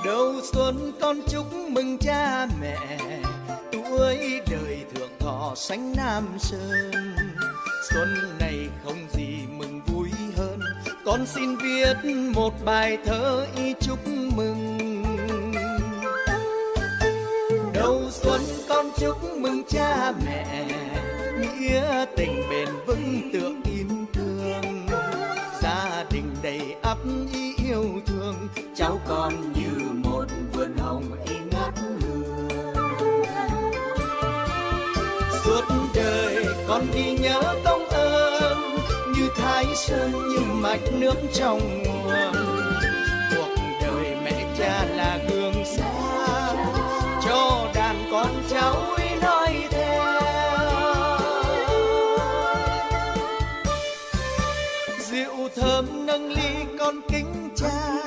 Đầu xuân con chúc mừng cha mẹ, tuổi đời thượng thọ sánh Nam Sơn. Xuân này không gì mừng vui hơn, con xin viết một bài thơ y chúc mừng. Đầu xuân con chúc mừng cha mẹ, nghĩa tình bền vững tựa kim cương. Gia đình đầy ắp ý yêu thương, cháu con như một vườn hồng y ngát hương. Suốt đời con ghi nhớ công ơn, như Thái Sơn như mạch nước trong nguồn. Cuộc đời mẹ cha là gương sáng, cho đàn con cháu nói theo. Rượu thơm nâng ly con kính cha,